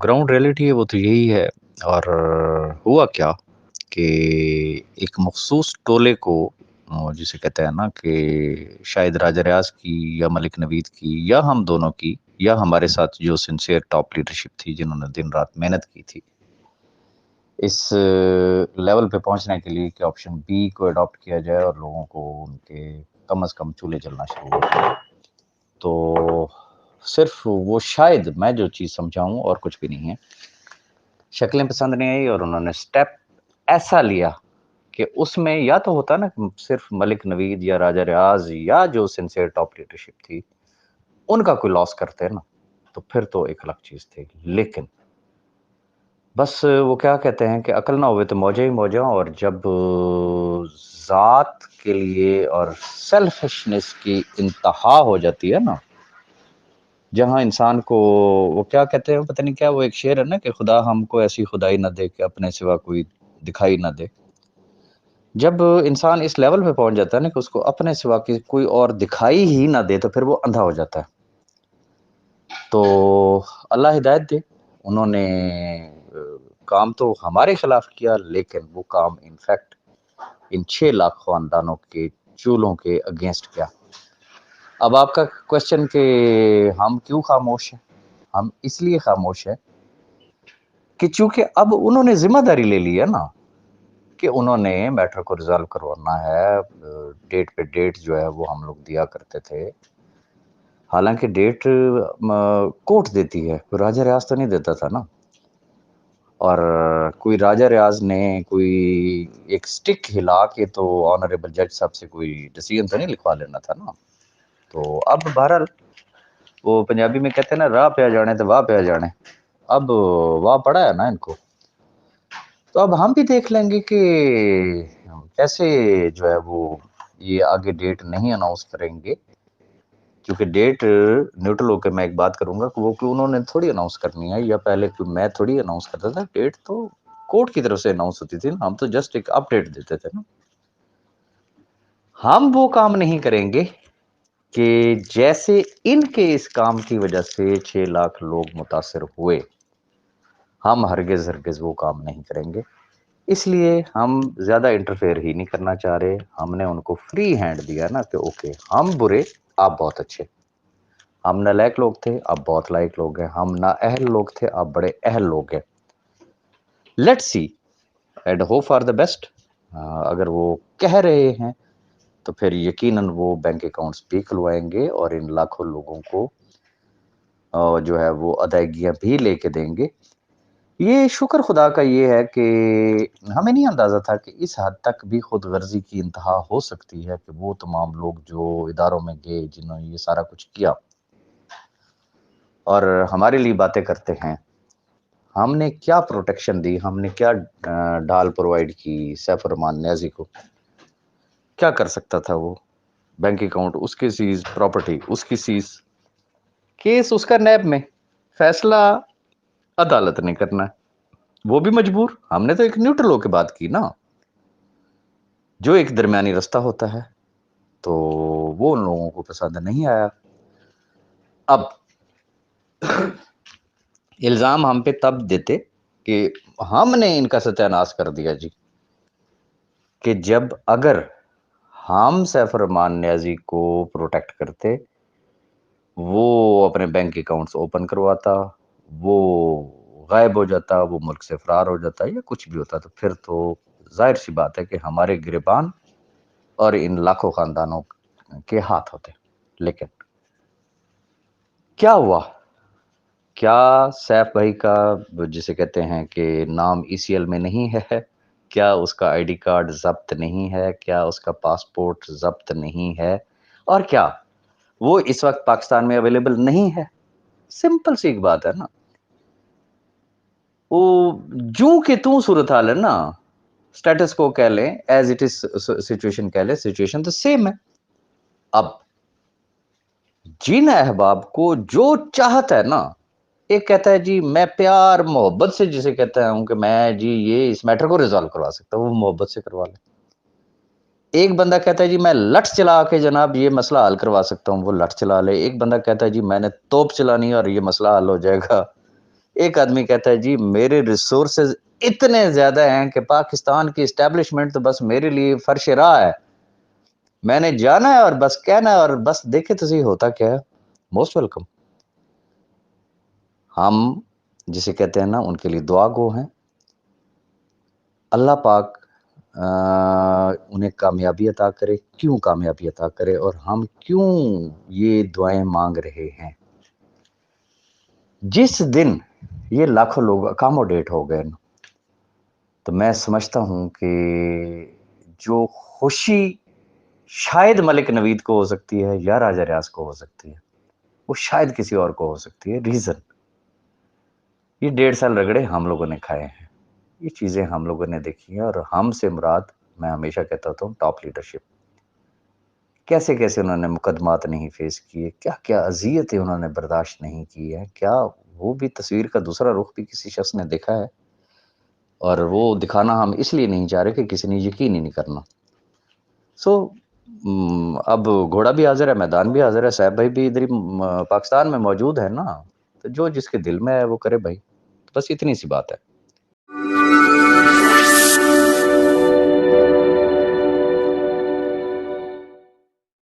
Ground reality है वो तो यही है। और हुआ क्या कि एक मखसूस टोले को जिसे कहते हैं ना कि शायद राजा रियाज की या मलिक नवीद की या हम दोनों की या हमारे साथ जो सिंसियर टॉप लीडरशिप थी जिन्होंने दिन रात मेहनत की थी इस लेवल पे पहुंचने के लिए कि ऑप्शन बी को अडॉप्ट किया जाए और लोगों को उनके कम से कम चूल्हे जलना शुरू हो जाए। तो सिर्फ वो शायद मैं जो चीज़ समझाऊं और कुछ भी नहीं है, शक्लें पसंद नहीं आई और उन्होंने स्टेप ऐसा लिया कि उसमें या तो होता ना कि सिर्फ मलिक नवीद या राजा रियाज या जो सिंसियर टॉप लीडरशिप थी उनका कोई लॉस करते ना, तो फिर तो एक अलग चीज़ थी। लेकिन बस वो क्या कहते हैं कि अकल ना होवे तो मौजा ही मौजा। और जब ज़ात के लिए और सेल्फिशनेस की इंतहा हो जाती है ना, जहाँ इंसान को वो क्या कहते हैं पता नहीं क्या, वो एक शेर है ना कि खुदा हमको ऐसी खुदाई ना दे कि अपने सिवा कोई दिखाई ना दे। जब इंसान इस लेवल पे पहुंच जाता है ना कि उसको अपने सिवा की कोई और दिखाई ही ना दे तो फिर वो अंधा हो जाता है। तो अल्लाह हिदायत दे। उन्होंने काम तो हमारे खिलाफ किया लेकिन वो काम इनफैक्ट इन 6 लाख खानदानों के चूल्हों के अगेंस्ट किया। अब आपका क्वेश्चन कि हम क्यों खामोश हैं, हम इसलिए खामोश हैं कि चूंकि अब उन्होंने जिम्मेदारी ले ली है ना कि उन्होंने मैटर को रिजॉल्व करवाना है। डेट पे डेट जो है वो हम लोग दिया करते थे, हालांकि डेट कोर्ट देती है, कोई राजा रियाज तो नहीं देता था ना। और कोई राजा रियाज ने कोई एक स्टिक हिला के तो ऑनरेबल जज साहब से कोई डिसीजन तो नहीं लिखवा लेना था ना। तो अब बहरहाल वो पंजाबी में कहते हैं ना, राह पे आ जाने तो वाह पे आ जाने। अब वाह पड़ा है ना इनको, तो अब हम भी देख लेंगे कि कैसे जो है वो ये आगे डेट नहीं अनाउंस करेंगे। क्योंकि डेट न्यूट्रल होकर मैं एक बात करूंगा कि वो कि उन्होंने थोड़ी अनाउंस करनी है या पहले मैं थोड़ी अनाउंस करता था। डेट तो कोर्ट की तरफ से अनाउंस होती थी ना, हम तो जस्ट एक अपडेट देते थे ना। हम वो काम नहीं करेंगे कि जैसे इनके इस काम की वजह से 6 लाख लोग मुतासर हुए, हम हरगिज हरगिज वो काम नहीं करेंगे। इसलिए हम ज्यादा इंटरफेयर ही नहीं करना चाह रहे। हमने उनको फ्री हैंड दिया ना कि ओके हम बुरे आप बहुत अच्छे, हम नालायक लोग थे आप बहुत लायक लोग हैं, हम ना अहल लोग थे आप बड़े अहल लोग हैं। Let's see and hope for the best. अगर वो कह रहे हैं तो फिर यकीनन वो बैंक अकाउंट्स भी खुलवाएंगे और इन लाखों लोगों को जो है वो अदायगियां भी लेके देंगे। ये शुक्र खुदा का ये है कि हमें नहीं अंदाजा था कि इस हद तक भी खुद गर्जी की इंतहा हो सकती है कि वो तमाम लोग जो इदारों में गए जिन्होंने ये सारा कुछ किया और हमारे लिए बातें करते हैं, हमने क्या प्रोटेक्शन दी, हमने क्या ढाल प्रोवाइड की सैफ रहमान न्याजी को। क्या कर सकता था वो, बैंक अकाउंट उसके सीज, प्रॉपर्टी उसकी सीज, केस उसका नैब में, फैसला अदालत ने करना है। वो भी मजबूर, हमने तो एक न्यूट्रल होकर बात की ना, जो एक दरमियानी रास्ता होता है। तो वो उन लोगों को पसंद नहीं आया। अब इल्जाम हम पे तब देते कि हमने इनका सत्यानाश कर दिया जी, कि जब अगर हम सैफ रहमान न्याजी को प्रोटेक्ट करते, वो अपने बैंक अकाउंट्स ओपन करवाता, वो गायब हो जाता, वो मुल्क से फरार हो जाता या कुछ भी होता, तो फिर तो जाहिर सी बात है कि हमारे गिरबान और इन लाखों खानदानों के हाथ होते। लेकिन क्या हुआ, क्या सैफ भाई का जिसे कहते हैं कि नाम ईसीएल में नहीं है, क्या उसका आईडी कार्ड जब्त नहीं है, क्या उसका पासपोर्ट जब्त नहीं है, और क्या वो इस वक्त पाकिस्तान में अवेलेबल नहीं है? सिंपल सी एक बात है ना। वो जू के तू सूरत हाल है ना, स्टेटस को कह लें, एज इट इज सिचुएशन कह लें, सिचुएशन तो सेम है। अब जिन अहबाब को जो चाहता है ना, एक कहता है जी मैं प्यार मोहब्बत से जिसे कहता हूं कि मैं जी ये इस मैटर को रिजॉल्व करवा सकता हूं, वो मोहब्बत से करवा ले। एक बंदा कहता है जी मैं लठ चला के जनाब ये मसला हल करवा सकता हूं, वो लठ चला ले। एक बंदा कहता है जी मैंने तोप चलानी है और ये मसला हल हो जाएगा। ایک آدمی کہتا ہے جی میرے ریسورسز اتنے زیادہ ہیں کہ پاکستان کی اسٹیبلشمنٹ تو بس میرے لیے فرش راہ ہے، میں نے جانا ہے اور بس کہنا ہے اور بس دیکھے تو صحیح ہوتا کیا ہے۔ Most welcome. ہم جسے کہتے ہیں نا ان کے لیے دعا گو ہیں، اللہ پاک انہیں کامیابی عطا کرے، کیوں کامیابی عطا کرے، اور ہم کیوں یہ دعائیں مانگ رہے ہیں۔ جس دن یہ لاکھوں لوگ اکاموڈیٹ ہو گئے تو میں سمجھتا ہوں کہ جو خوشی شاید ملک نوید کو ہو سکتی ہے یا راجہ ریاض کو ہو سکتی ہے، وہ شاید کسی اور کو ہو سکتی ہے۔ ریزن یہ 1.5 سال رگڑے ہم لوگوں نے کھائے ہیں، یہ چیزیں ہم لوگوں نے دیکھی ہیں، اور ہم سے مراد میں ہمیشہ کہتا ہوتا ہوں ٹاپ لیڈرشپ۔ کیسے کیسے انہوں نے مقدمات نہیں فیس کیے، کیا کیا اذیتیں انہوں نے برداشت نہیں کی ہے، کیا وہ بھی تصویر کا دوسرا رخ بھی کسی شخص نے دیکھا ہے، اور وہ دکھانا ہم اس لیے نہیں چاہ رہے کہ کسی نے یقین ہی نہیں کرنا۔ اب گھوڑا بھی حاضر ہے، میدان بھی حاضر ہے، صاحب بھائی بھی ادھر پاکستان میں موجود ہے نا، تو جو جس کے دل میں ہے وہ کرے بھائی، بس اتنی سی بات ہے۔